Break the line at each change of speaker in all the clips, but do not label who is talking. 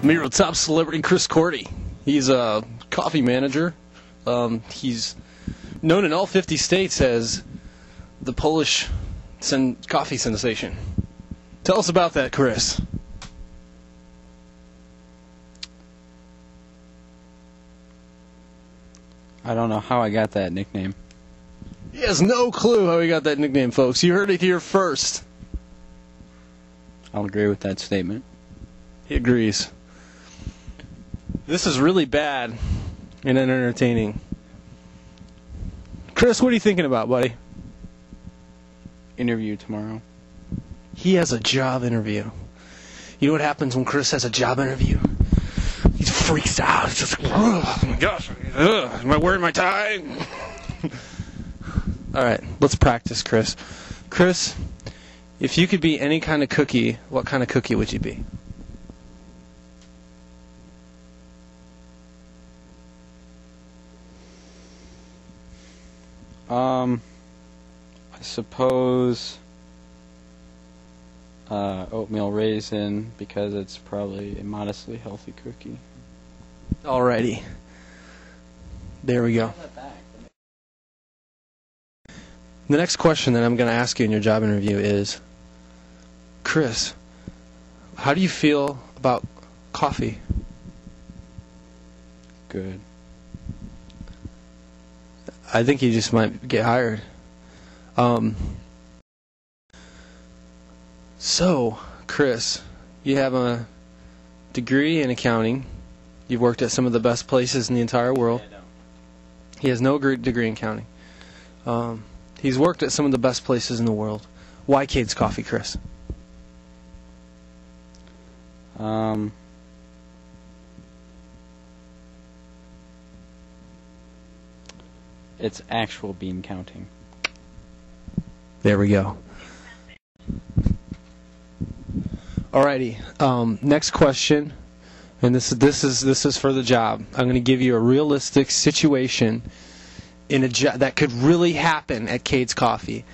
Miro top celebrity Chris Korte. He's a coffee manager. He's known in all 50 states as the Polish coffee sensation. Tell us about that, Chris.
I don't know how I got that nickname.
He has no clue how he got that nickname, folks. You heard it here first.
I'll agree with that statement.
He agrees. This is really bad and unentertaining. Chris, what are you thinking about, buddy?
Interview tomorrow.
He has a job interview. You know what happens when Chris has a job interview? He freaks out. He's just like, oh my gosh, am I wearing my tie? All right, let's practice, Chris. Chris, if you could be any kind of cookie, what kind of cookie would you be?
I suppose oatmeal raisin, because it's probably a modestly healthy cookie.
Alrighty. There we go. The next question that I'm going to ask you in your job interview is, Chris, how do you feel about coffee?
Good.
I think you just might get hired. So, Chris, you have a degree in accounting. You've worked at some of the best places in the entire world. He has no degree in accounting. He's worked at some of the best places in the world. Why Cade's Coffee, Chris?
It's actual bean counting.
There we go. Alrighty. Next question, and this is for the job. I'm going to give you a realistic situation in a job that could really happen at Cade's Coffee,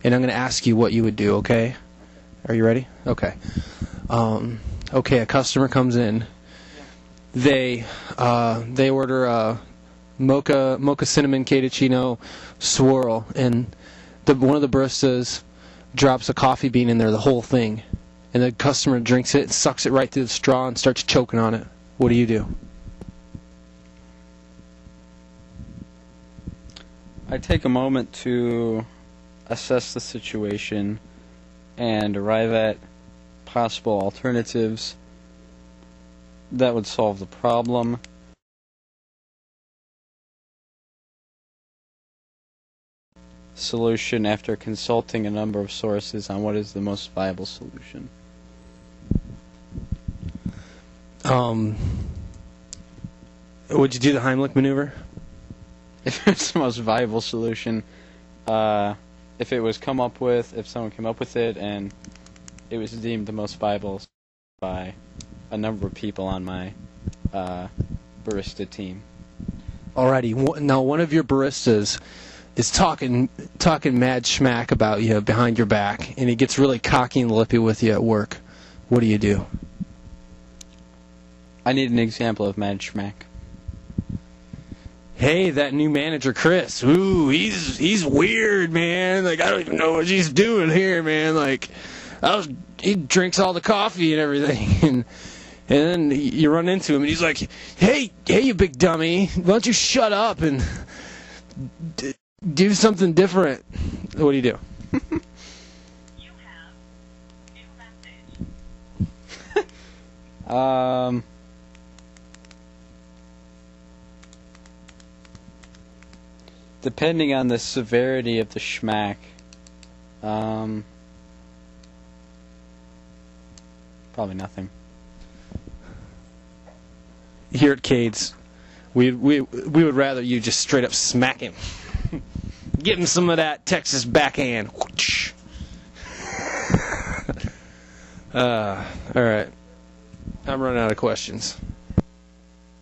and I'm going to ask you what you would do. Okay? Are you ready? Okay. Okay. A customer comes in. They order a mocha cinnamon cappuccino swirl, and one of the baristas drops a coffee bean in there, the whole thing, and the customer drinks it, sucks it right through the straw, and starts choking on it. What do you do?
I take a moment to assess the situation and arrive at possible alternatives that would solve the problem. Solution after consulting a number of sources on what is the most viable solution.
Would you do the Heimlich maneuver?
If it's the most viable solution, if it was come up with, if someone came up with it and it was deemed the most viable by a number of people on my barista team.
Alrighty, now one of your baristas is talking mad schmack about you behind your back, and he gets really cocky and lippy with you at work. What do you do?
I need an example of mad schmack.
Hey, that new manager, Chris. Ooh, he's weird, man. Like, I don't even know what he's doing here, man. Like, he drinks all the coffee and everything, and then you run into him, and he's like, hey, you big dummy. Why don't you shut up and do something different? What do you do?
You have new message.
Depending on the severity of the schmack, probably nothing.
Here at Cade's, we would rather you just straight up smack him. Give him some of that Texas backhand. All right. I'm running out of questions.